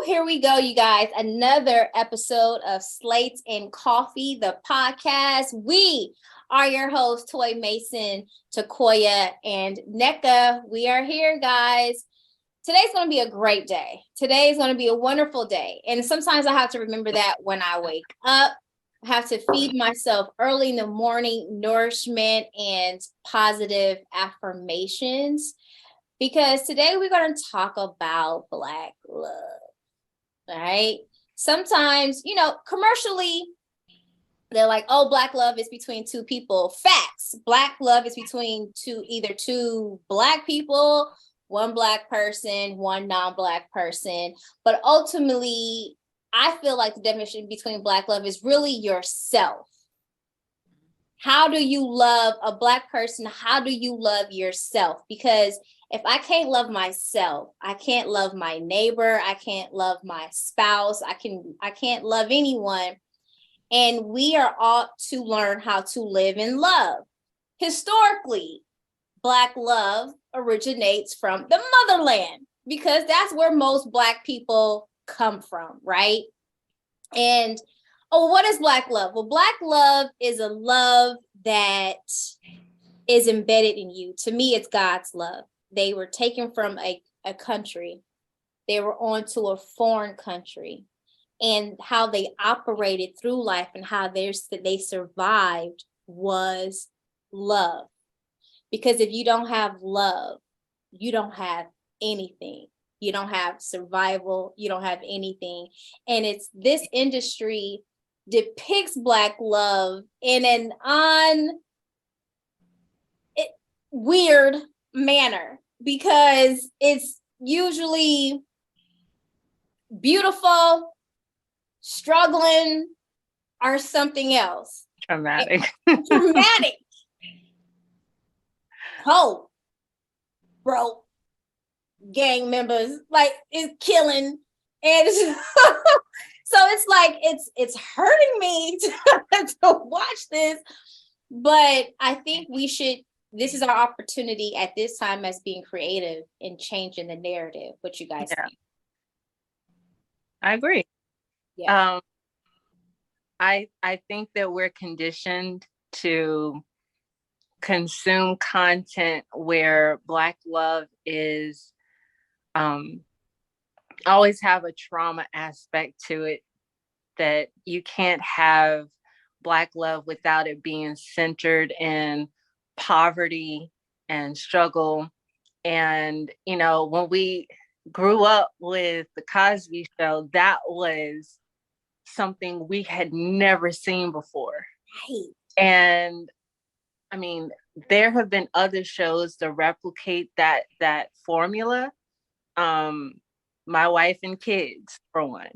Here we go, you guys. Another episode of Slates and Koffee, the podcast. We are your hosts, Toy Mason, Tequoia, and Nneka. We are here, guys. Today's going to be a great day. Today is going to be a wonderful day. And sometimes I have to remember that when I wake up. I have to feed myself early in the morning nourishment and positive affirmations. Because today we're going to talk about Black love. All right. Sometimes, commercially, they're like, oh, Black love is between two people. Facts. Black love is between either two Black people, one Black person, one non-Black person. But ultimately, I feel like the definition between Black love is really yourself. How do you love a Black person? How do you love yourself? Because if I can't love myself, I can't love my neighbor, I can't love my spouse, I can't love anyone. And we are ought to learn how to live in love. Historically, Black love originates from the motherland because that's where most Black people come from, right? And what is Black love? Well, Black love is a love that is embedded in you. To me, it's God's love. They were taken from a country. They were onto a foreign country, and how they operated through life and how they survived was love. Because if you don't have love, you don't have anything. You don't have survival. You don't have anything. And it's this industry depicts Black love in an weird manner because it's usually beautiful, struggling, or something else. Dramatic. Cold, broke, gang members, like it's killing. And so it's like, it's hurting me to watch this. But I think this is our opportunity at this time as being creative and changing the narrative. What you guys think? I agree. Yeah. I think that we're conditioned to consume content where Black love is always have a trauma aspect to it, that you can't have Black love without it being centered in poverty and struggle. And when we grew up with the Cosby Show, that was something we had never seen before. Right. And I mean, there have been other shows to replicate that formula. My Wife and Kids, for one.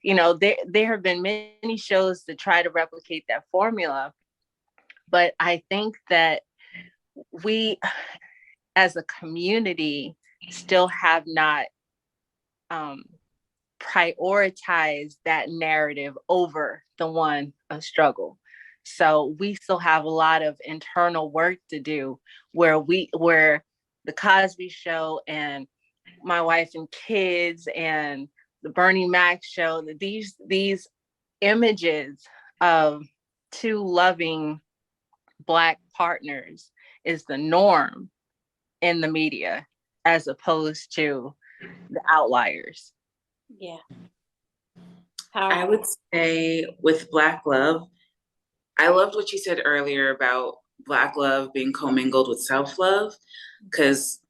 There have been many shows to try to replicate that formula. But I think that we, as a community, still have not prioritized that narrative over the one of struggle. So we still have a lot of internal work to do where the Cosby Show and My Wife and Kids and the Bernie Mac show, that these images of two loving Black partners is the norm in the media as opposed to the outliers. Yeah. I would say with Black love, I loved what you said earlier about Black love being commingled with self-love, because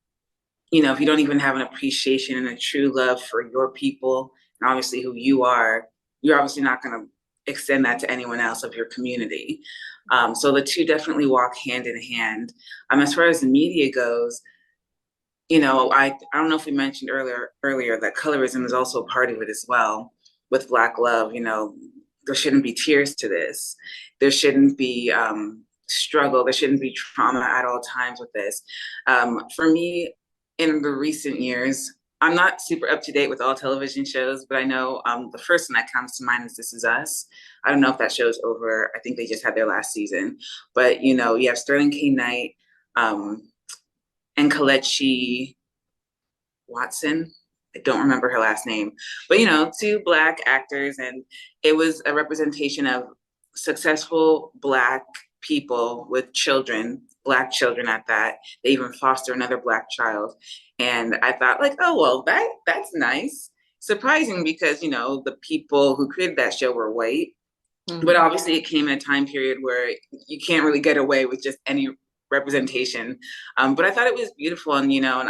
if you don't even have an appreciation and a true love for your people and obviously who you are, you're obviously not going to extend that to anyone else of your community. So the two definitely walk hand in hand. As far as the media goes, I don't know if we mentioned earlier that colorism is also a part of it as well with Black love. There shouldn't be tears to this. There shouldn't be struggle. There shouldn't be trauma at all times with this. For me, in the recent years, I'm not super up to date with all television shows, but I know the first one that comes to mind is This Is Us. I don't know if that show's over. I think they just had their last season. But, you have Sterling K. Knight and Kelechi Watson. I don't remember her last name, but you know, two Black actors, and it was a representation of successful Black people with children, Black children at that. They even foster another Black child. And I thought like, oh, well, that's nice. Surprising because, you know, the people who created that show were white. Mm-hmm. But obviously it came in a time period where you can't really get away with just any representation. But I thought it was beautiful. And, you know, and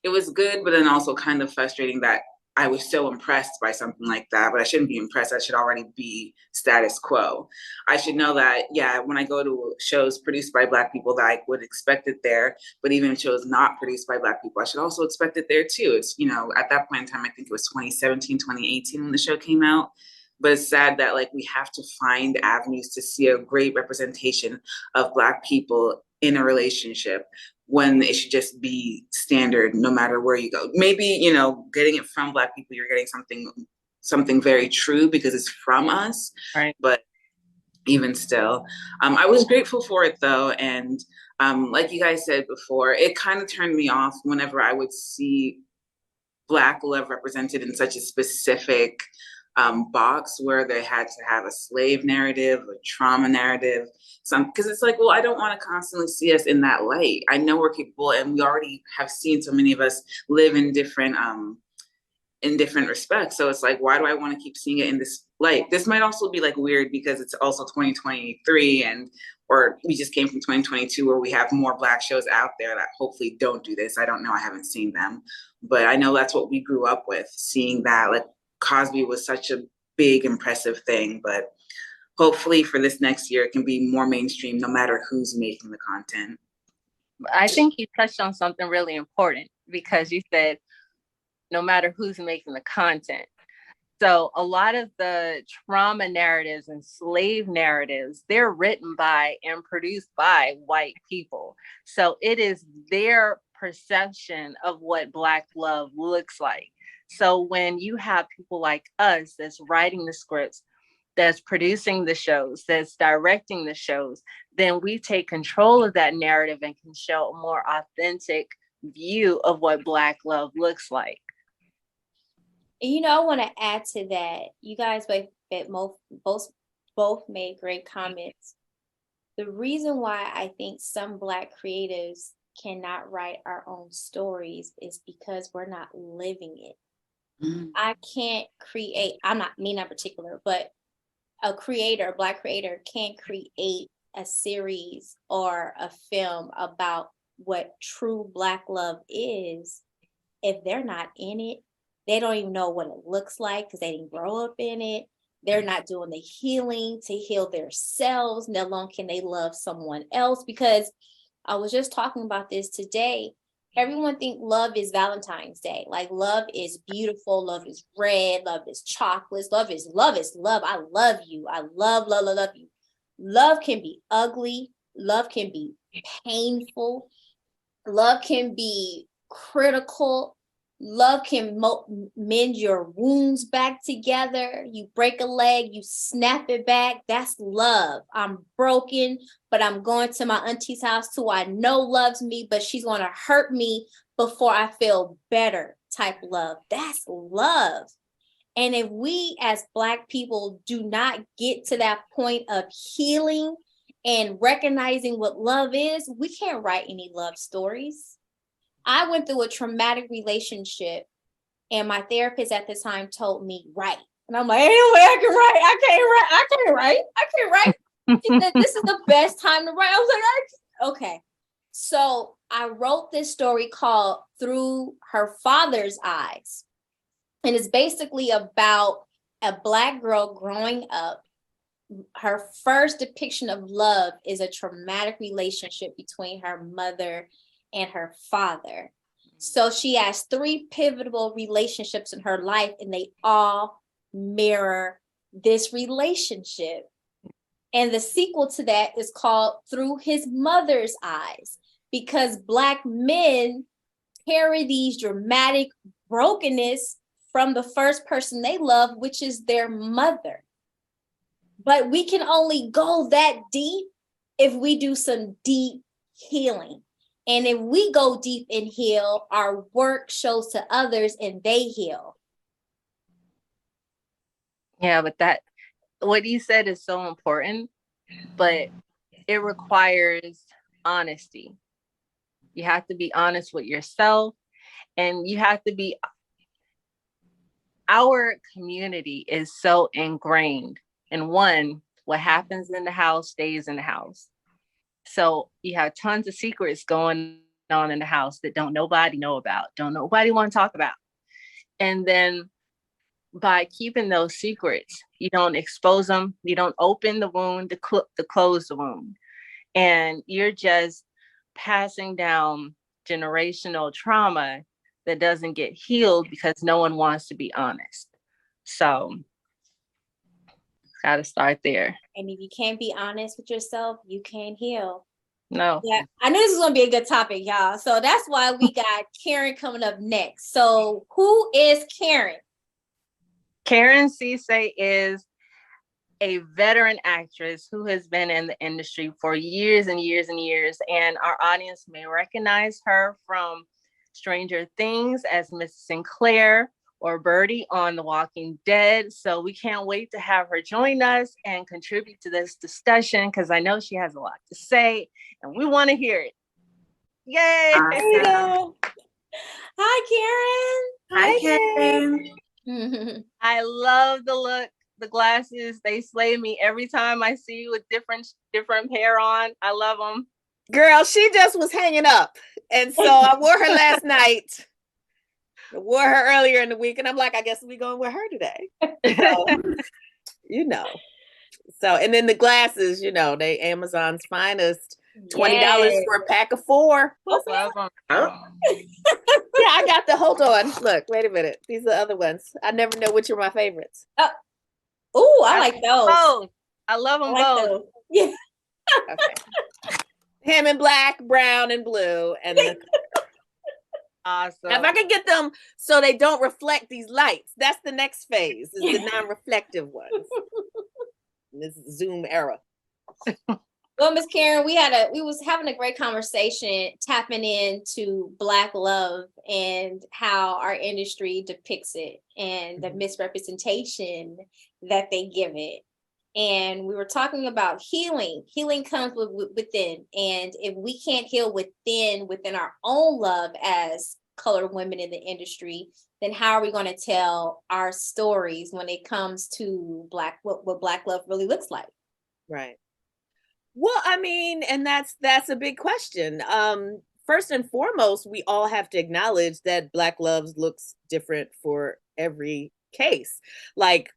it was good, but then also kind of frustrating that I was so impressed by something like that, but I shouldn't be impressed. I should already be status quo. I should know that, yeah, when I go to shows produced by Black people, that I would expect it there, but even shows not produced by Black people, I should also expect it there too. It's, you know, at that point in time, I think it was 2017, 2018 when the show came out. But it's sad that like we have to find avenues to see a great representation of Black people in a relationship when it should just be standard no matter where you go. Maybe, you know, getting it from Black people, you're getting something very true because it's from us. Right. But even still, I was grateful for it though. And like you guys said before, it kind of turned me off whenever I would see Black love represented in such a specific box where they had to have a slave narrative, a trauma narrative, because it's like, well, I don't want to constantly see us in that light. I know we're capable, and we already have seen so many of us live in different respects. So it's like, why do I want to keep seeing it in this light? This might also be like weird because it's also 2023 or we just came from 2022 where we have more Black shows out there that hopefully don't do this. I don't know. I haven't seen them, but I know that's what we grew up with, seeing that like Cosby was such a big, impressive thing, but hopefully for this next year, it can be more mainstream no matter who's making the content. I think you touched on something really important because you said, no matter who's making the content. So a lot of the trauma narratives and slave narratives, they're written by and produced by white people. So it is their perception of what Black love looks like. So when you have people like us that's writing the scripts, that's producing the shows, that's directing the shows, then we take control of that narrative and can show a more authentic view of what Black love looks like. You know, I want to add to that. You guys both made great comments. The reason why I think some Black creatives cannot write our own stories is because we're not living it. I can't create, me not particular, but a Black creator can't create a series or a film about what true Black love is if they're not in it. They don't even know what it looks like because they didn't grow up in it. They're not doing the healing to heal themselves. No longer can they love someone else, because I was just talking about this today. Everyone think love is Valentine's Day. Like love is beautiful. Love is red. Love is chocolates. Love is love. I love you. I love you. Love can be ugly. Love can be painful. Love can be critical. Love can mend your wounds back together. You break a leg, you snap it back. That's love. I'm broken, but I'm going to my auntie's house who I know loves me, but she's going to hurt me before I feel better type love. That's love. And if we as Black people do not get to that point of healing and recognizing what love is, we can't write any love stories. I went through a traumatic relationship, and my therapist at the time told me, write. And I'm like, ain't no way I can write. I can't write. She said, this is the best time to write. I was like, okay. So I wrote this story called Through Her Father's Eyes. And it's basically about a Black girl growing up. Her first depiction of love is a traumatic relationship between her mother and her father. So she has 3 pivotal relationships in her life, and they all mirror this relationship. And the sequel to that is called Through His Mother's Eyes, because Black men carry these dramatic brokenness from the first person they love, which is their mother. But we can only go that deep if we do some deep healing. And if we go deep and heal, our work shows to others and they heal. Yeah, but what you said is so important, but it requires honesty. You have to be honest with yourself, and you have to be, our community is so ingrained in what happens in the house stays in the house. So you have tons of secrets going on in the house that don't nobody know about, don't nobody want to talk about. And then by keeping those secrets, you don't expose them, you don't open the wound to close the wound. And you're just passing down generational trauma that doesn't get healed because no one wants to be honest. So got to start there. And if you can't be honest with yourself, you can't heal. No. Yeah, I knew this was going to be a good topic, y'all. So that's why we got Karen coming up next. So who is Karen? Karen Ceesay is a veteran actress who has been in the industry for years and years and years. And our audience may recognize her from Stranger Things as Mrs. Sinclair or Birdie on The Walking Dead. So we can't wait to have her join us and contribute to this discussion, because I know she has a lot to say and we want to hear it. Yay! There you go. Hi, Karen. Hi, Karen. I love the look. The glasses, they slay me every time I see you with different hair on. I love them. Girl, she just was hanging up. And so I wore her last night. I wore her earlier in the week. And I'm like, I guess we're going with her today. So, So, and then the glasses, they Amazon's finest. $20 for a pack of 4. Love them. Oh. Yeah, I got hold on. Look, wait a minute. These are the other ones. I never know which are my favorites. Oh, I like those. Both. I love them both. Those. Yeah. Okay. Him in black, brown, and blue. And awesome. if I could get them so they don't reflect these lights, that's the next phase, is the non-reflective ones. This Zoom era. Well, Miss Karen, we was having a great conversation tapping into Black love and how our industry depicts it and the misrepresentation that they give it. And we were talking about healing. Healing comes within. And if we can't heal within our own love as colored women in the industry, then how are we going to tell our stories when it comes to what Black love really looks like? Right. Well, I mean, and that's a big question. First and foremost, we all have to acknowledge that Black love looks different for every case. Like,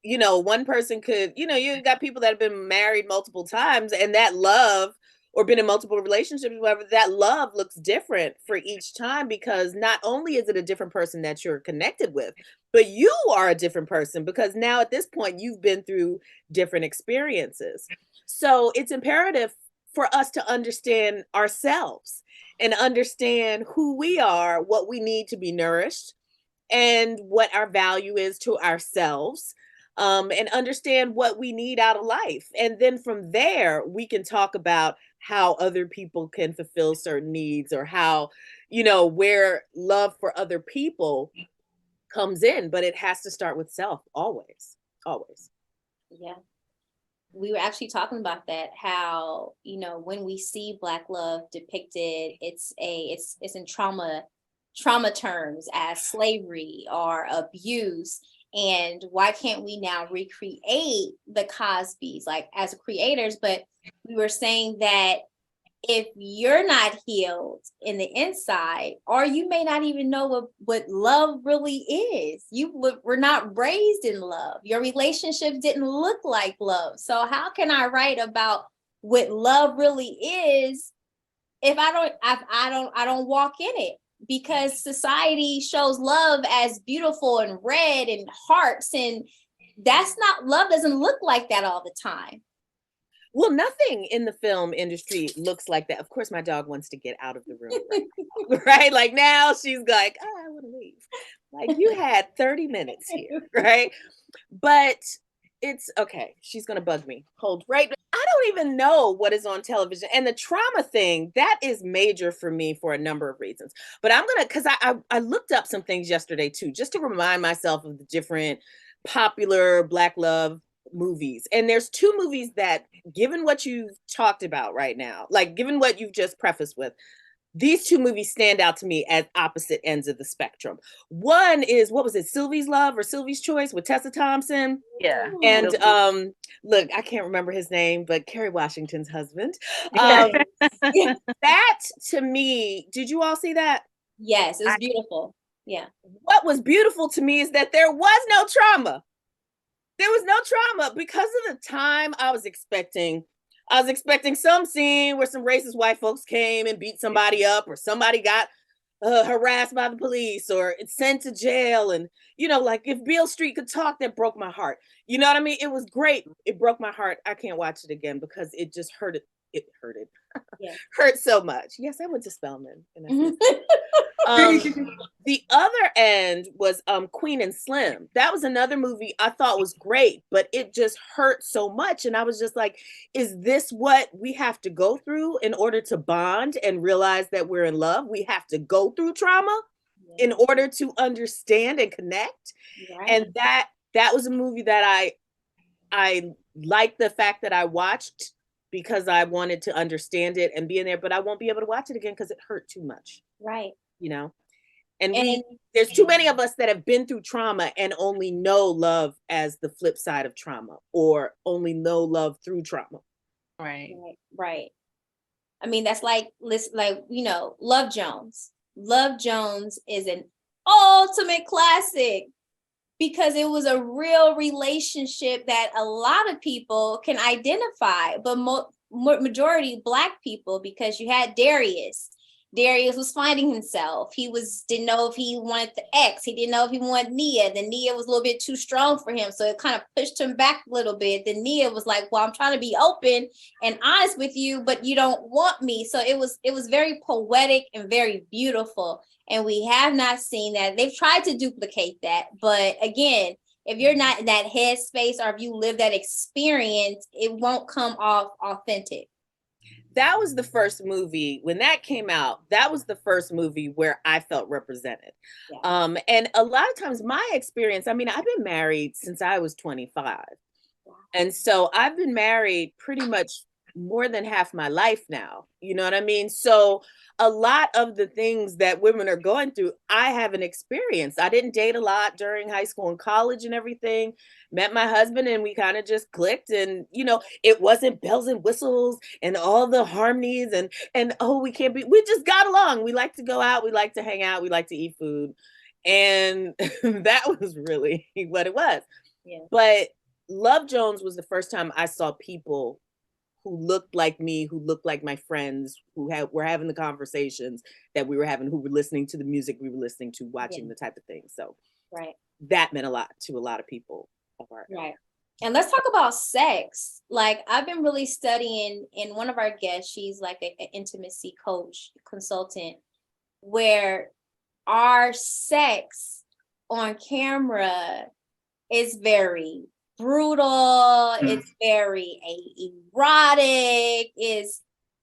one person could, you got people that have been married multiple times, and that love, or been in multiple relationships, whatever, that love looks different for each time, because not only is it a different person that you're connected with, but you are a different person, because now at this point you've been through different experiences. So it's imperative for us to understand ourselves and understand who we are, what we need to be nourished, and what our value is to ourselves, and understand what we need out of life. And then from there, we can talk about how other people can fulfill certain needs, or how, where love for other people comes in. But it has to start with self, always. Yeah. We were actually talking about that, how, when we see Black love depicted, it's in trauma terms as slavery or abuse. And why can't we now recreate the Cosbys, like as creators? But we were saying that if you're not healed in the inside, or you may not even know what love really is, were not raised in love. Your relationships didn't look like love. So how can I write about what love really is if I don't walk in it? Because society shows love as beautiful and red and hearts, and love doesn't look like that all the time. Well, nothing in the film industry looks like that. Of course, my dog wants to get out of the room right now, right? Like now she's like, I want to leave. Like, you had 30 minutes here, right? But it's okay. She's gonna bug me. Hold right. I don't even know what is on television, and the trauma thing, that is major for me for a number of reasons. But I'm gonna, because I looked up some things yesterday too, just to remind myself of the different popular Black love movies. And there's two movies that, given what you've talked about right now, like given what you've just prefaced with, these two movies stand out to me as opposite ends of the spectrum. One is, what was it, Sylvie's Love or Sylvie's Choice with Tessa Thompson? Yeah. And look, I can't remember his name, but Kerry Washington's husband. That to me, did you all see that? Yes, it was beautiful. Yeah. What was beautiful to me is that there was no trauma. There was no trauma because of the time I was expecting some scene where some racist white folks came and beat somebody up, or somebody got harassed by the police or sent to jail. And, like if Beale Street could talk, that broke my heart. You know what I mean? It was great. It broke my heart. I can't watch it again because it just hurted. It hurted. Yeah. Hurt so much. Yes, I went to Spelman. The other end was Queen and Slim. That was another movie I thought was great, but it just hurt so much. And I was just like, is this what we have to go through in order to bond and realize that we're in love? We have to go through trauma in order to understand and connect. Right. And that was a movie that I liked the fact that I watched because I wanted to understand it and be in there, but I won't be able to watch it again because it hurt too much. Right. And there's too many of us that have been through trauma and only know love as the flip side of trauma, or only know love through trauma. Right. I mean, that's like Love Jones. Love Jones is an ultimate classic because it was a real relationship that a lot of people can identify, but majority Black people, because you had Darius. Darius was finding himself. He didn't know if he wanted the ex. He didn't know if he wanted Nia. Then Nia was a little bit too strong for him. So it kind of pushed him back a little bit. Then Nia was like, well, I'm trying to be open and honest with you, but you don't want me. So it was very poetic and very beautiful. And we have not seen that. They've tried to duplicate that. But again, if you're not in that headspace, or if you live that experience, it won't come off authentic. That was the first movie, when that came out, that was the first movie where I felt represented. Yeah. And a lot of times my experience, I mean, I've been married since I was 25. Yeah. And so I've been married pretty much more than half my life now. You know what I mean? So a lot of the things that women are going through, I haven't experienced. I didn't date a lot during high school and college and everything. Met my husband and we kind of just clicked, and it wasn't bells and whistles and all the harmonies and we just got along. We like to go out, we like to hang out, we like to eat food. And that was really what it was. Yeah. But Love Jones was the first time I saw people who looked like me, who looked like my friends, who were having the conversations that we were having, who were listening to the music we were listening to, watching the type of thing. So that meant a lot to a lot of people. Right. And let's talk about sex. Like, I've been really studying, in one of our guests, she's like an intimacy coach, consultant, where our sex on camera is very brutal, it's very erotic,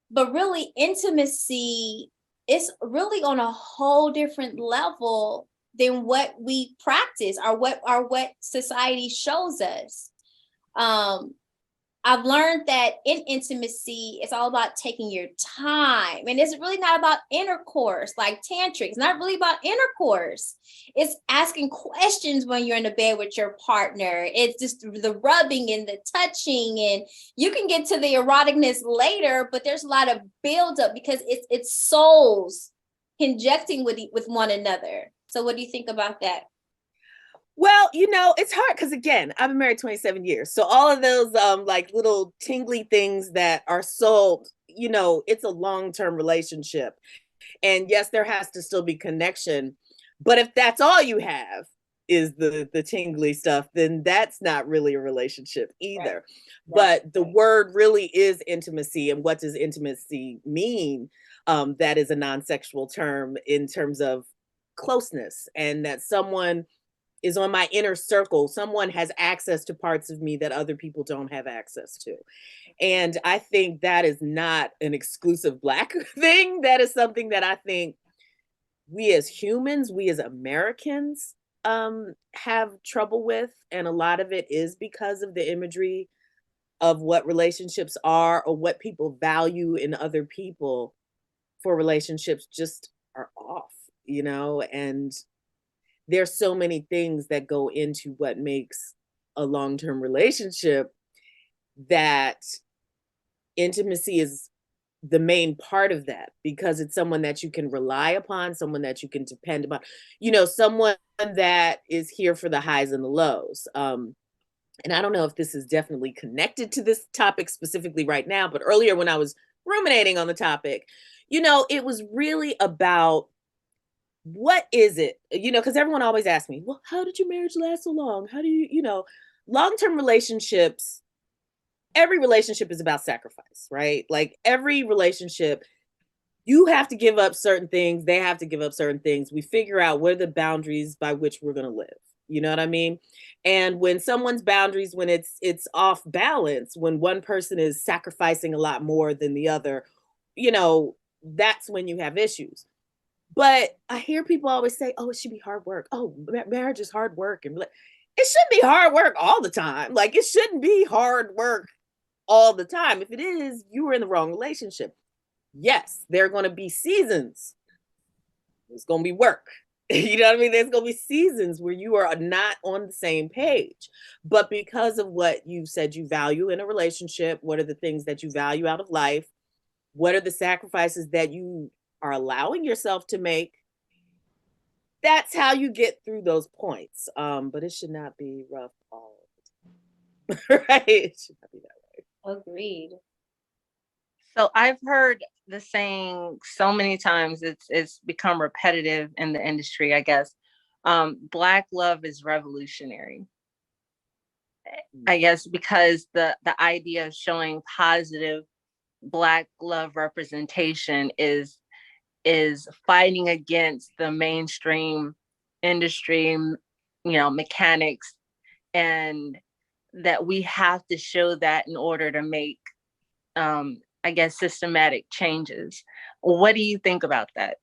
but really intimacy is really on a whole different level than what we practice, or what society shows us. I've learned that in intimacy, it's all about taking your time. And it's really not about intercourse, like tantric. It's not really about intercourse. It's asking questions when you're in the bed with your partner. It's just the rubbing and the touching. And you can get to the eroticness later, but there's a lot of buildup because it's souls conjecting with one another. So what do you think about that? Well, it's hard because, again, I've been married 27 years. So all of those like little tingly things that are sold, it's a long-term relationship. And yes, there has to still be connection. But if that's all you have is the tingly stuff, then that's not really a relationship either. Right. But the word really is intimacy. And what does intimacy mean? That is a non-sexual term in terms of closeness, and that someone is on my inner circle. Someone has access to parts of me that other people don't have access to. And I think that is not an exclusive Black thing. That is something that I think we as humans, we as Americans have trouble with. And a lot of it is because of the imagery of what relationships are or what people value in other people for relationships just are off, you know? And there's so many things that go into what makes a long-term relationship, that intimacy is the main part of that, because it's someone that you can rely upon, someone that you can depend upon, you know, someone that is here for the highs and the lows. And I don't know if this is definitely connected to this topic specifically right now, but earlier when I was ruminating on the topic, you know, it was really about what is it, you know, because everyone always asks me, well, how did your marriage last so long? How do you, you know, long-term relationships, every relationship is about sacrifice, right? Like every relationship, you have to give up certain things. They have to give up certain things. We figure out what are the boundaries by which we're going to live. You know what I mean? And when someone's boundaries, when it's off balance, when one person is sacrificing a lot more than the other, you know, that's when you have issues. But I hear people always say, oh, it should be hard work. Oh, marriage is hard work. And it shouldn't be hard work all the time. Like, it shouldn't be hard work all the time. If it is, you were in the wrong relationship. Yes, there are going to be seasons. It's going to be work. You know what I mean? There's going to be seasons where you are not on the same page. But because of what you said you value in a relationship, what are the things that you value out of life? What are the sacrifices that you are allowing yourself to make? That's how you get through those points. But it should not be rough all the time. Right? It should not be that way. Agreed. So I've heard the saying so many times, it's become repetitive in the industry, I guess. Black love is revolutionary. I guess because the idea of showing positive Black love representation is fighting against the mainstream industry, you know, mechanics, and that we have to show that in order to make I guess systematic changes. What do you think about that?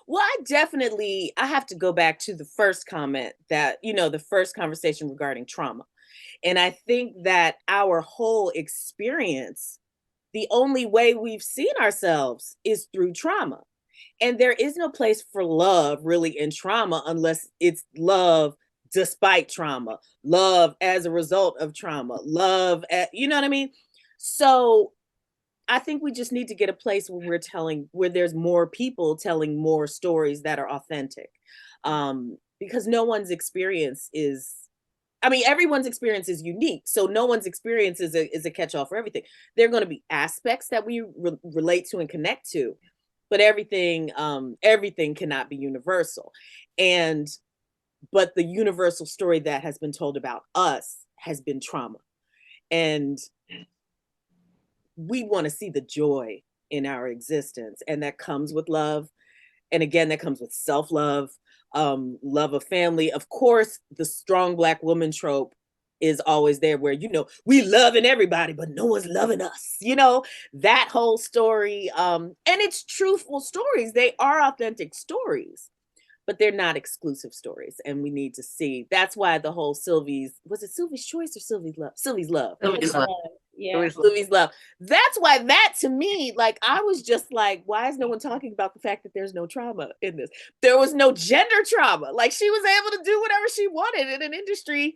Well, I have to go back to the first comment that, you know, the first conversation regarding trauma. And I think that our whole experience, the only way we've seen ourselves is through trauma. And there is no place for love really in trauma unless it's love despite trauma, love as a result of trauma, you know what I mean? So I think we just need to get a place where where there's more people telling more stories that are authentic. Because no one's experience is, I mean, everyone's experience is unique. So no one's experience is a catch-all for everything. There are going to be aspects that we relate to and connect to, but everything cannot be universal. But the universal story that has been told about us has been trauma. And we want to see the joy in our existence. And that comes with love. And again, that comes with self-love, love of family. Of course, the strong Black woman trope is always there where, you know, we loving everybody, but no one's loving us, you know, that whole story. And it's truthful stories. They are authentic stories, but they're not exclusive stories. And we need to see, that's why the whole was it Sylvie's Choice or Sylvie's Love? Sylvie's Love. Sylvie's Love. Yeah. Sylvie's Love. That's why that, to me, like, I was just like, why is no one talking about the fact that there's no trauma in this? There was no gender trauma. Like, she was able to do whatever she wanted in an industry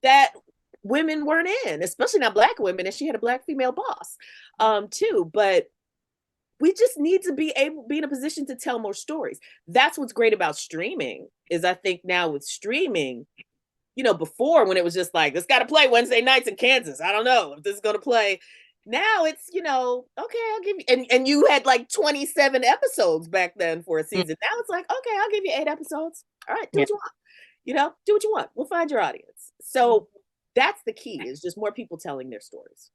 that women weren't in, especially not Black women. And she had a Black female boss, too. But we just need to be in a position to tell more stories. That's what's great about streaming, is I think now with streaming, you know, before when it was just like, this got to play Wednesday nights in Kansas. I don't know if this is going to play. Now it's, you know, okay, I'll give you, and you had like 27 episodes back then for a season. Now it's like, okay, I'll give you 8 episodes. All right, do what you want. You know, do what you want. We'll find your audience. So that's the key, is just more people telling their stories.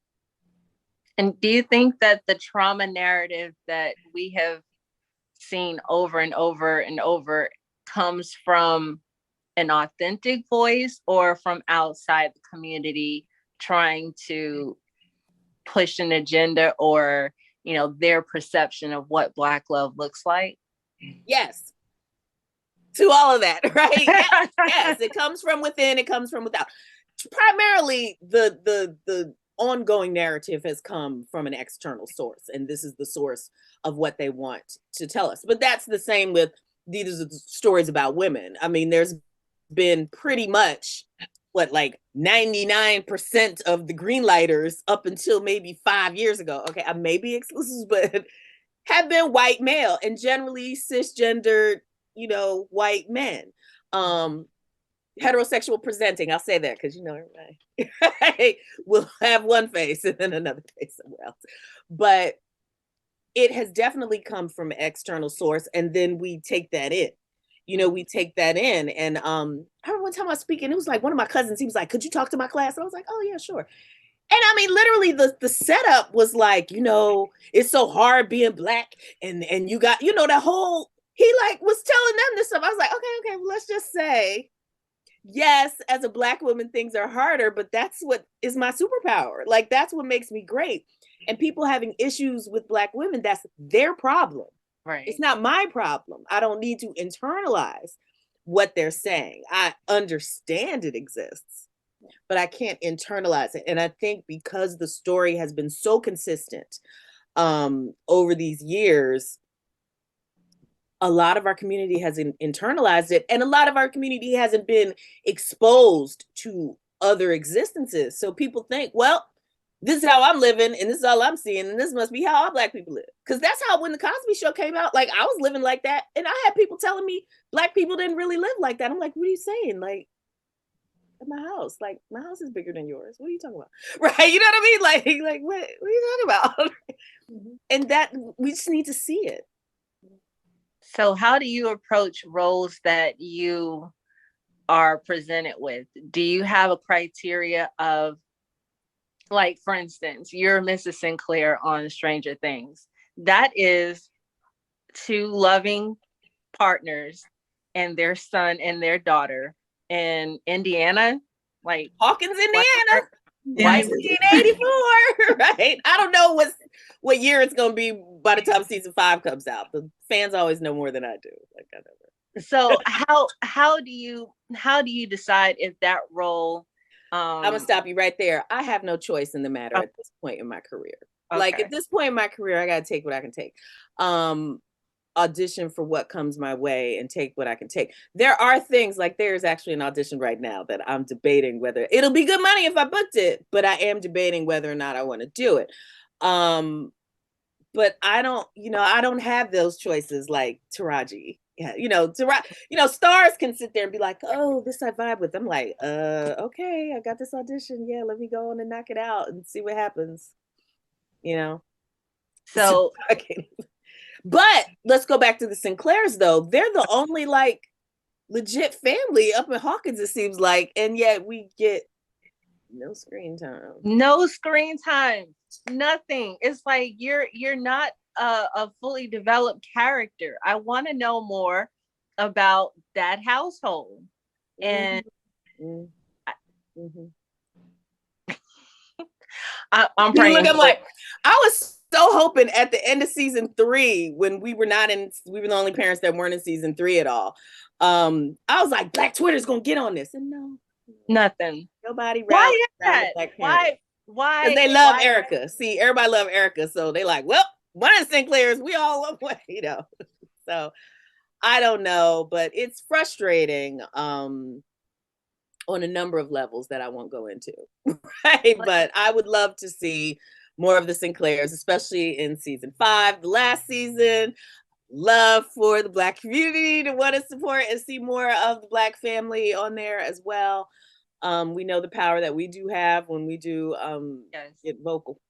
And do you think that the trauma narrative that we have seen over and over and over comes from an authentic voice, or from outside the community trying to push an agenda or, you know, their perception of what Black love looks like? Yes. To all of that, right? Yes, yes. It comes from within, it comes from without. Primarily, the ongoing narrative has come from an external source, and this is the source of what they want to tell us. But that's the same with these stories about women. I mean, there's been pretty much what, like 99% of the greenlighters up until maybe 5 years ago. Okay, I may be exclusive, but have been white male and generally cisgendered, you know, white men. Heterosexual presenting, I'll say that because, you know, everybody will have one face and then another face somewhere else. But it has definitely come from an external source, and then we take that in. You know, we take that in. And I remember one time I was speaking, it was like one of my cousins, he was like, could you talk to my class? And I was like, oh yeah, sure. And I mean, literally the setup was like, you know, it's so hard being Black, and you got, you know, that whole, he like was telling them this stuff. I was like, okay, well, let's just say, yes, as a Black woman, things are harder, but that's what is my superpower. Like, that's what makes me great. And people having issues with Black women, that's their problem. Right. It's not my problem. I don't need to internalize what they're saying. I understand it exists, but I can't internalize it. And I think because the story has been so consistent over these years, a lot of our community has internalized it, and a lot of our community hasn't been exposed to other existences. So people think, well, this is how I'm living, and this is all I'm seeing, and this must be how all Black people live. Because that's how, when the Cosby Show came out, like, I was living like that, and I had people telling me Black people didn't really live like that. I'm like, what are you saying? Like, at my house, like, my house is bigger than yours. What are you talking about? Right? You know what I mean? Like what are you talking about? And that, we just need to see it. So how do you approach roles that you are presented with? Do you have a criteria of, like, for instance, you're Mrs. Sinclair on Stranger Things. That is two loving partners and their son and their daughter in Indiana, like Hawkins, Indiana, 1984, right? I don't know what year it's gonna be by the time season 5 comes out. The fans always know more than I do. Like, I never. So how do you decide if that role? I'm gonna stop you right there. I have no choice in the matter at this point in my career. Okay. Like, at this point in my career, I gotta take what I can take. Audition for what comes my way and take what I can take. There are things, like, there's actually an audition right now that I'm debating whether it'll be good money if I booked it, but I am debating whether or not I want to do it. But I don't have those choices like Taraji. Yeah, stars can sit there and be like, oh, this I vibe with. I'm like, okay, I got this audition. Yeah, let me go on and knock it out and see what happens. You know? So but let's go back to the Sinclairs, though. They're the only, like, legit family up in Hawkins, it seems like, and yet we get no screen time. No screen time. Nothing. It's like you're not a fully developed character. I want to know more about that household. And I'm praying. Look, I'm like, I was so hoping at the end of season 3, when we were the only parents that weren't in season 3 at all. I was like, Black Twitter's gonna get on this, and no, nothing. Nobody. Why is that? Why? Because they love Erica. See, everybody love Erica, so they like, well, one of the Sinclairs, we all love one, you know. So I don't know, but it's frustrating on a number of levels that I won't go into. Right? But I would love to see more of the Sinclairs, especially in season 5, the last season. Love for the Black community to want to support and see more of the Black family on there as well. We know the power that we do have when we do get vocal.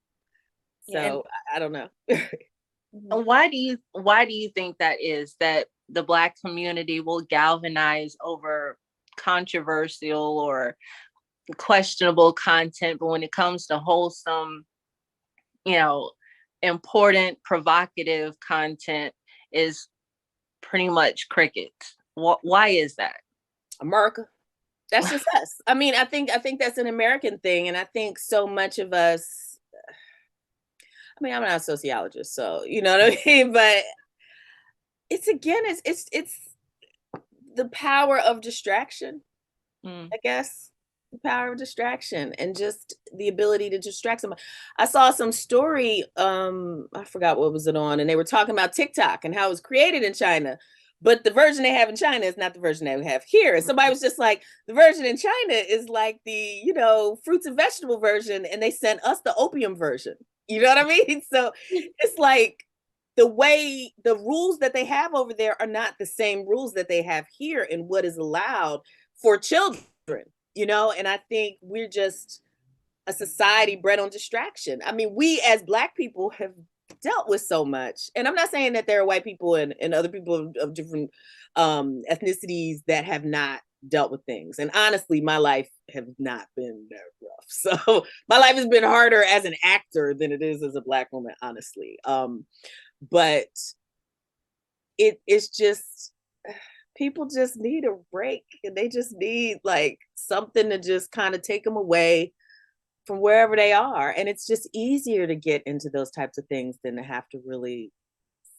So I don't know. Why do you think that is, that the Black community will galvanize over controversial or questionable content, but when it comes to wholesome, important, provocative content is pretty much crickets? Why is that? America. That's just us. I mean, I think that's an American thing. And I think so much of us, I mean, I'm not a sociologist, so you know what I mean? But it's the power of distraction, I guess. The power of distraction and just the ability to distract someone. I saw some story, I forgot what was it on, and they were talking about TikTok and how it was created in China. But the version they have in China is not the version they have here. And somebody was just like, the version in China is like the, fruits and vegetable version, and they sent us the opium version. You know what I mean? So it's like the rules that they have over there are not the same rules that they have here in what is allowed for children, and I think we're just a society bred on distraction. I mean, we as Black people have dealt with so much. And I'm not saying that there are white people and other people of different ethnicities that have not dealt with things. And honestly, my life has not been that rough. So my life has been harder as an actor than it is as a Black woman, honestly. But it's just, people just need a break, and they just need like something to just kind of take them away from wherever they are. And it's just easier to get into those types of things than to have to really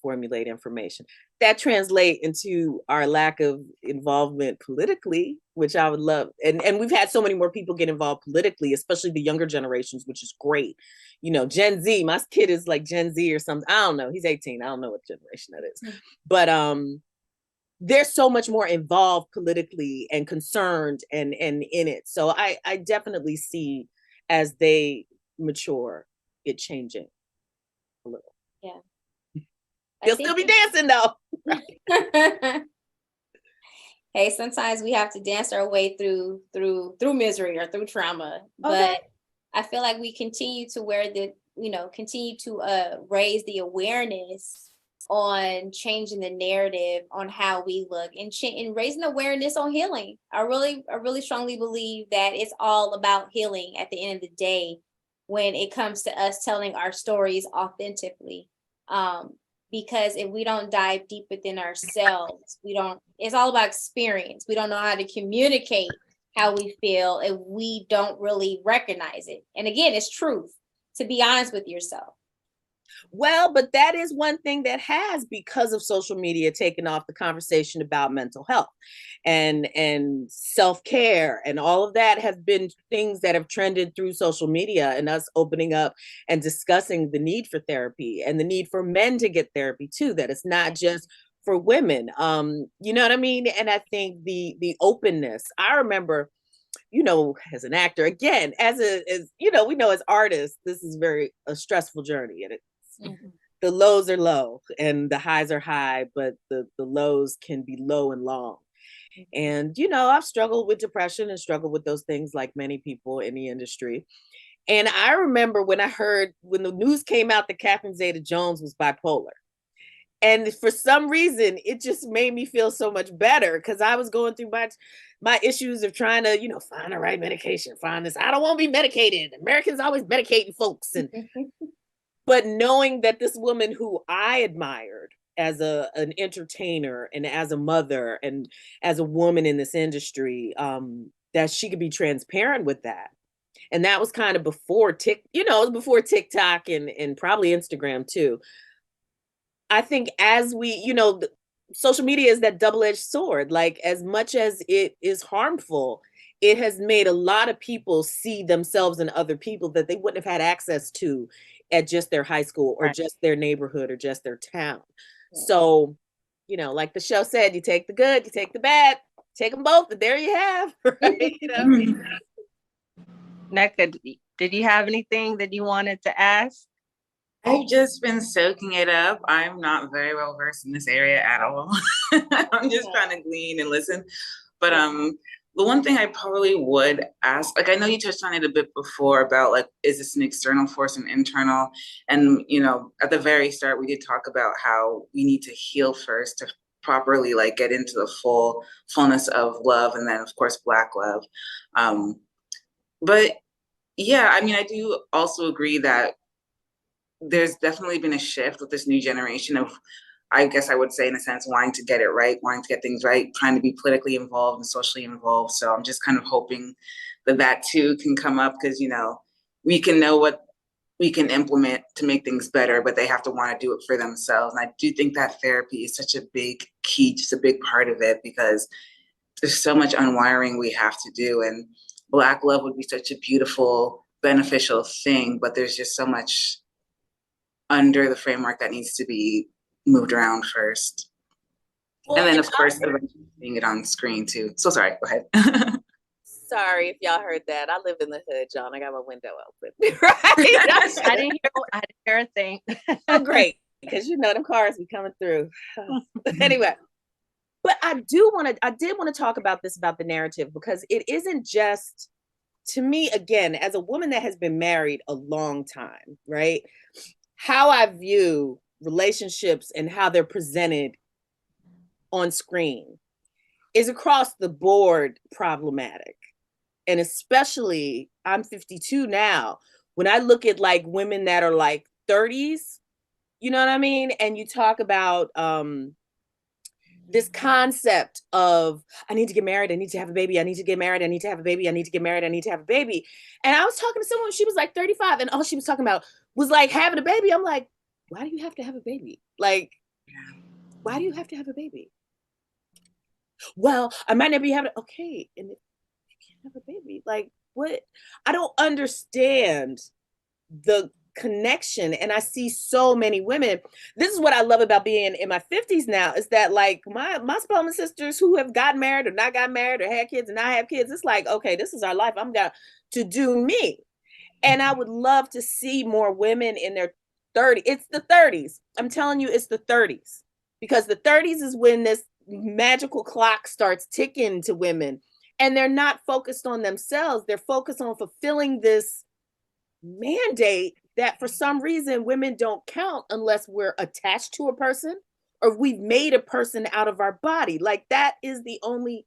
formulate information. That translate into our lack of involvement politically, which I would love. And we've had so many more people get involved politically, especially the younger generations, which is great. Gen Z, my kid is like Gen Z or something. I don't know. He's 18. I don't know what generation that is. But they're so much more involved politically and concerned and in it. So I definitely see, as they mature, it changing a little. Yeah. They'll still be dancing though. Hey, sometimes we have to dance our way through misery or through trauma. Okay. But I feel like we continue to continue to raise the awareness on changing the narrative on how we look and raising awareness on healing. I really strongly believe that it's all about healing at the end of the day when it comes to us telling our stories authentically. Because if we don't dive deep within ourselves, it's all about experience. We don't know how to communicate how we feel if we don't really recognize it. And again, it's truth, to be honest with yourself. Well, but that is one thing that has, because of social media, taken off the conversation about mental health and self-care, and all of that have been things that have trended through social media, and us opening up and discussing the need for therapy and the need for men to get therapy too, that it's not just for women. You know what I mean? And I think the openness, I remember, as an actor, again, as we know as artists, this is a stressful journey, and the lows are low and the highs are high, but the lows can be low and long. And, I've struggled with depression and struggled with those things like many people in the industry. And I remember when the news came out that Catherine Zeta-Jones was bipolar. And for some reason, it just made me feel so much better, because I was going through my issues of trying to, find the right medication, find this. I don't want to be medicated. Americans always medicating folks. But knowing that this woman who I admired as an entertainer and as a mother and as a woman in this industry, that she could be transparent with that. And that was kind of before before TikTok and probably Instagram too. I think as we, social media is that double-edged sword. Like, as much as it is harmful, it has made a lot of people see themselves in other people that they wouldn't have had access to at just their high school or just their neighborhood or just their town. Yeah. So, like the show said, you take the good, you take the bad, take them both, and there you have. Right? Nneka, did you have anything that you wanted to ask? I've just been soaking it up. I'm not very well versed in this area at all. I'm just trying to glean and listen. But the one thing I probably would ask, like, I know you touched on it a bit before about, like, is this an external force and internal? And, at the very start, we did talk about how we need to heal first to properly, like, get into the fullness of love, and then, of course, Black love. But yeah, I mean, I do also agree that there's definitely been a shift with this new generation of I guess I would say in a sense, wanting to get it right, wanting to get things right, trying to be politically involved and socially involved. So I'm just kind of hoping that too can come up, because, you know, we can know what we can implement to make things better, but they have to want to do it for themselves. And I do think that therapy is such a big key, just a big part of it, because there's so much unwiring we have to do. And Black love would be such a beautiful, beneficial thing, but there's just so much under the framework that needs to be moved around first. Well, and then, of course, eventually seeing it on screen too. So sorry, go ahead. Sorry if y'all heard that. I live in the hood, John. I got my window open. Right? I didn't hear a thing. Oh, great. Because you know them cars be coming through. Anyway. But I did want to talk about this, about the narrative, because it isn't just, to me, again, as a woman that has been married a long time, right? How I view relationships and how they're presented on screen is across the board problematic. And especially, I'm 52 now, when I look at like women that are like 30s, you know what I mean? And you talk about this concept of, I need to get married, I need to have a baby, I need to get married, I need to have a baby, I need to get married, I need to have a baby. And I was talking to someone, she was like 35, and all she was talking about was like having a baby. I'm like, why do you have to have a baby? Like, why do you have to have a baby? Well, I might not be having, okay, and if you can't have a baby, like, what? I don't understand the connection. And I see so many women. This is what I love about being in my 50s now, is that like my Spelman sisters who have gotten married or not got married or had kids and not have kids, it's like, okay, this is our life. I'm going to do me. And I would love to see more women in their 30s. It's the 30s. I'm telling you, it's the 30s, because the 30s is when this magical clock starts ticking to women, and they're not focused on themselves. They're focused on fulfilling this mandate that for some reason women don't count unless we're attached to a person or we've made a person out of our body. Like, that is the only,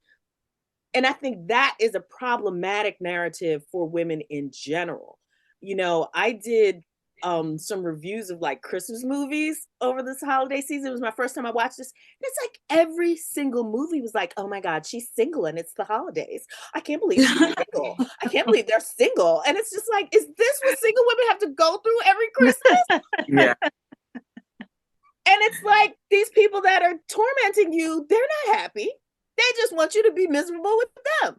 and I think that is a problematic narrative for women in general. You know, I did some reviews of like Christmas movies over this holiday season. It was my first time I watched this. It's like every single movie was like, oh my God, she's single and it's the holidays. I can't believe she's single. I can't believe they're single. And it's just like, is this what single women have to go through every Christmas? Yeah. And it's like, these people that are tormenting you, they're not happy. They just want you to be miserable with them.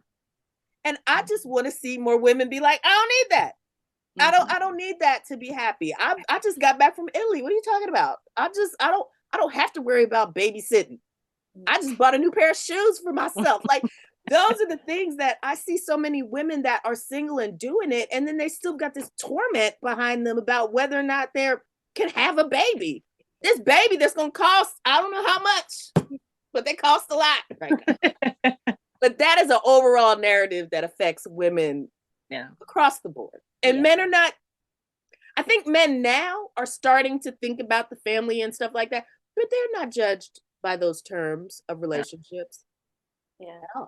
And I just want to see more women be like, I don't need that. I don't need that to be happy. I just got back from Italy. What are you talking about? I don't have to worry about babysitting. I just bought a new pair of shoes for myself. Like, those are the things that I see so many women that are single and doing it, and then they still got this torment behind them about whether or not they can have a baby. This baby that's gonna cost, I don't know how much, but they cost a lot right now. But that is an overall narrative that affects women across the board. And men are not, I think men now are starting to think about the family and stuff like that, but they're not judged by those terms of relationships. Yeah.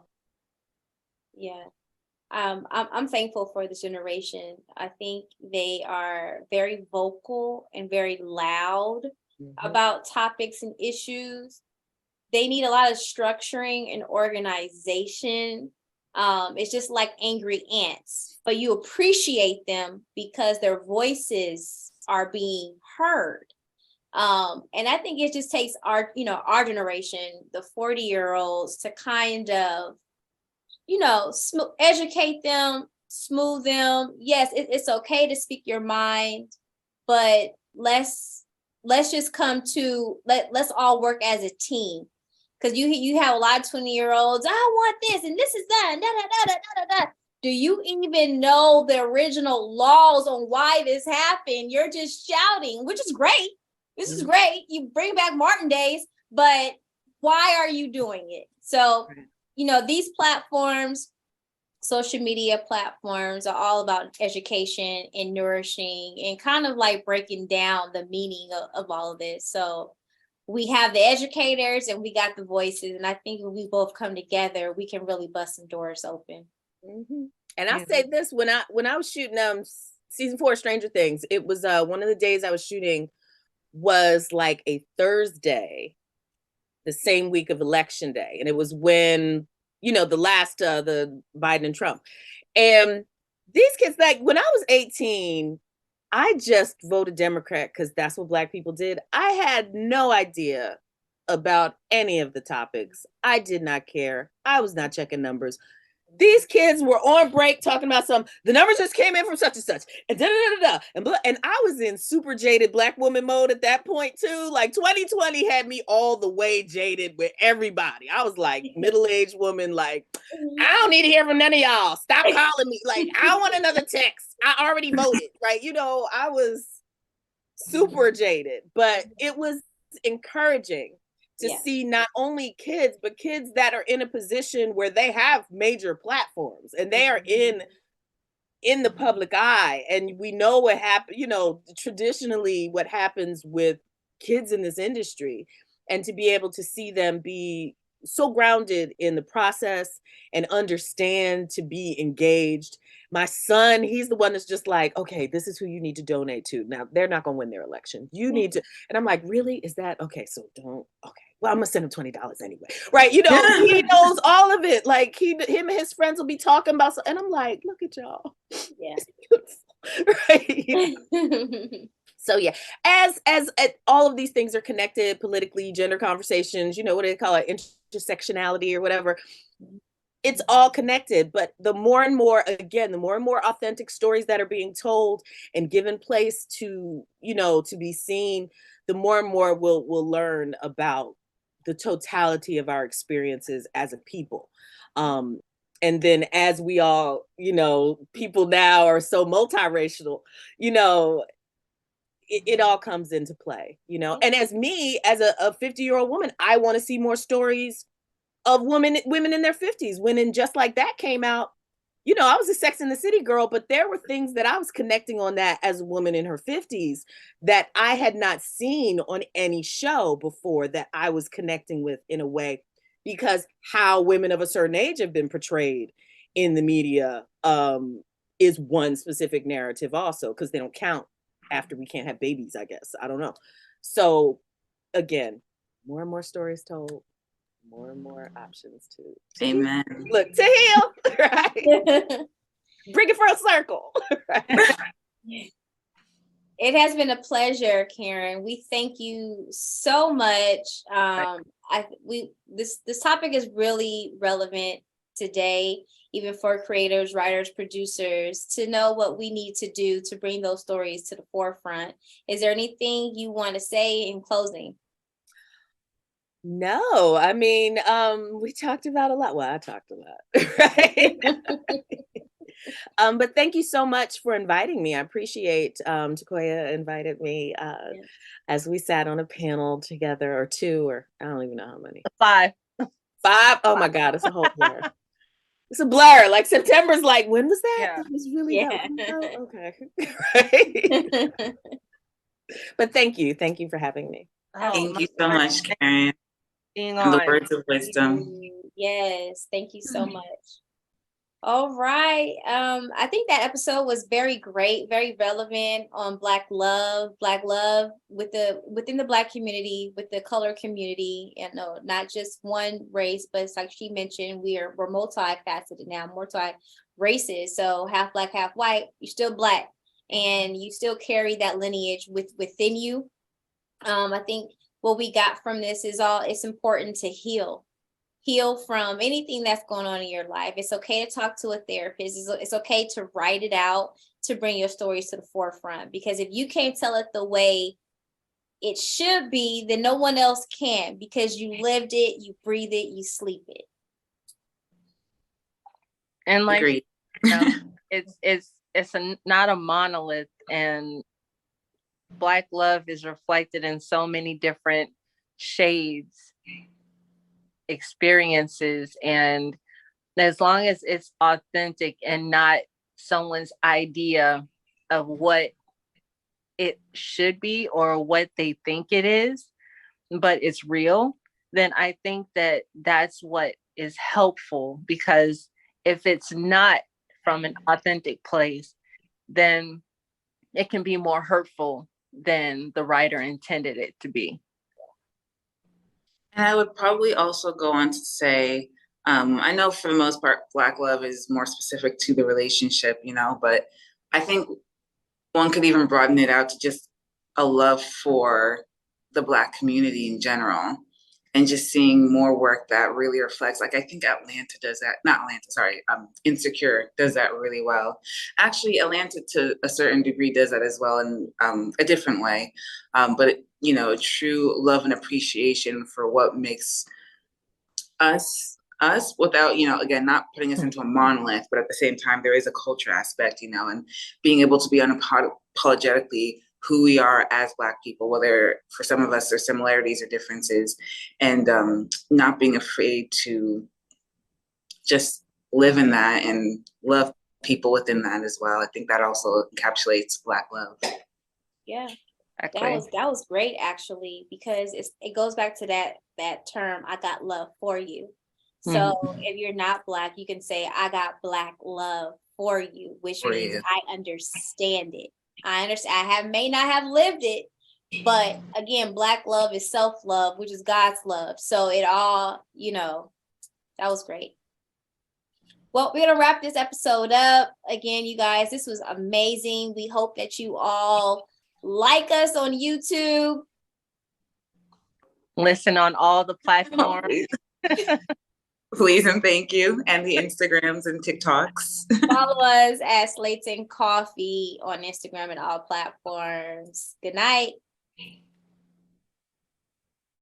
Yeah. I'm thankful for this generation. I think they are very vocal and very loud about topics and issues. They need a lot of structuring and organization. It's just like angry ants, but you appreciate them because their voices are being heard. And I think it just takes our generation, the 40-year-olds, to kind of, educate them, smooth them. Yes, it's okay to speak your mind, but let's just let's all work as a team. Because you have a lot of 20-year-olds, I want this and this is that, and da da da da da da. Do you even know the original laws on why this happened? You're just shouting, which is great. This is great. You bring back Martin days, but why are you doing it? So, these platforms, social media platforms, are all about education and nourishing and kind of like breaking down the meaning of all of this. So we have the educators and we got the voices. And I think when we both come together, we can really bust some doors open. Mm-hmm. And I say this, when I was shooting season 4 of Stranger Things, it was one of the days I was shooting was like a Thursday, the same week of election day. And it was when, the last, the Biden and Trump. And these kids, like when I was 18, I just voted Democrat because that's what Black people did. I had no idea about any of the topics. I did not care. I was not checking numbers. These kids were on break talking about the numbers just came in from such and such, and and I was in super jaded Black woman mode at that point too. Like 2020 had me all the way jaded with everybody. I was like middle-aged woman, like, I don't need to hear from none of y'all. Stop calling me. Like, I want another text. I already voted, right? I was super jaded, but it was encouraging to see not only kids, but kids that are in a position where they have major platforms and they are in the public eye. And we know what happened, traditionally what happens with kids in this industry, and to be able to see them be so grounded in the process and understand to be engaged. My son, he's the one that's just like, okay, this is who you need to donate to. Now, they're not going to win their election. You need to. And I'm like, really? Is that okay? So don't. Okay. Well, I'm going to send him $20 anyway. Right. He knows all of it. Like him and his friends will be talking about. And I'm like, look at y'all. Yeah. Right. So yeah, as all of these things are connected politically, gender conversations, what do they call it, intersectionality or whatever, it's all connected. But the more and more authentic stories that are being told and given place to, to be seen, the more and more we'll learn about the totality of our experiences as a people. And then as we all, people now are so multiracial, it all comes into play, and as me, as a 50-year-old woman, I want to see more stories of women in their 50s. When Just Like That came out, I was a Sex and the City girl, but there were things that I was connecting on that as a woman in her 50s that I had not seen on any show before, that I was connecting with in a way, because how women of a certain age have been portrayed in the media is one specific narrative also, because they don't count after we can't have babies, I guess. I don't know. So again, more and more stories told, more and more options to Amen. Look, to heal, right? Bring it for a circle. Right? It has been a pleasure, Karen. We thank you so much. This topic is really relevant today, even for creators, writers, producers, to know what we need to do to bring those stories to the forefront. Is there anything you want to say in closing? No, I mean, we talked about a lot. Well, I talked a lot, right? But thank you so much for inviting me. I appreciate Tequoia invited me as we sat on a panel together, or two, or I don't even know how many. 5. Oh my God, it's a whole blur. It's a blur. Like September's like, when was that? Yeah. It was really okay. Right. But thank you for having me. Thank you so much, Karen. Being and the on. words of wisdom. Yes, thank you so much. All right. I think that episode was very great, very relevant on Black love within the Black community, with the color community, and no, not just one race, but it's like she mentioned, we're multifaceted now, multi-races. So half Black, half white, you're still Black, and you still carry that lineage within you. I think what we got from this is it's important to heal from anything that's going on in your life. It's okay to talk to a therapist. It's okay to write it out, to bring your stories to the forefront, because if you can't tell it the way it should be, then no one else can, because you lived it, you breathe it, you sleep it. And like, it's not a monolith, and Black love is reflected in so many different shades, experiences, and as long as it's authentic and not someone's idea of what it should be or what they think it is, but it's real, then I think that that's what is helpful. Because if it's not from an authentic place, then it can be more hurtful than the writer intended it to be. And I would probably also go on to say, I know for the most part, Black love is more specific to the relationship, but I think one could even broaden it out to just a love for the Black community in general, and just seeing more work that really reflects, like, I think Atlanta does that, not Atlanta, sorry, Insecure does that really well. Actually, Atlanta to a certain degree does that as well in a different way. But, a true love and appreciation for what makes us without, again, not putting us into a monolith, but at the same time, there is a culture aspect, and being able to be unapologetically who we are as Black people, whether for some of us there's similarities or differences, and not being afraid to just live in that and love people within that as well. I think that also encapsulates Black love. Yeah, Exactly. that was great, actually, because it goes back to that term, I got love for you. So if you're not Black, you can say, I got Black love for you, which means I understand it. I understand. May not have lived it, but again, Black love is self-love, which is God's love. So it all, that was great. Well, we're going to wrap this episode up. Again, you guys, this was amazing. We hope that you all like us on YouTube. Listen on all the platforms. Please and thank you. And the Instagrams and TikToks. Follow us at Slates and Koffee on Instagram and all platforms. Good night.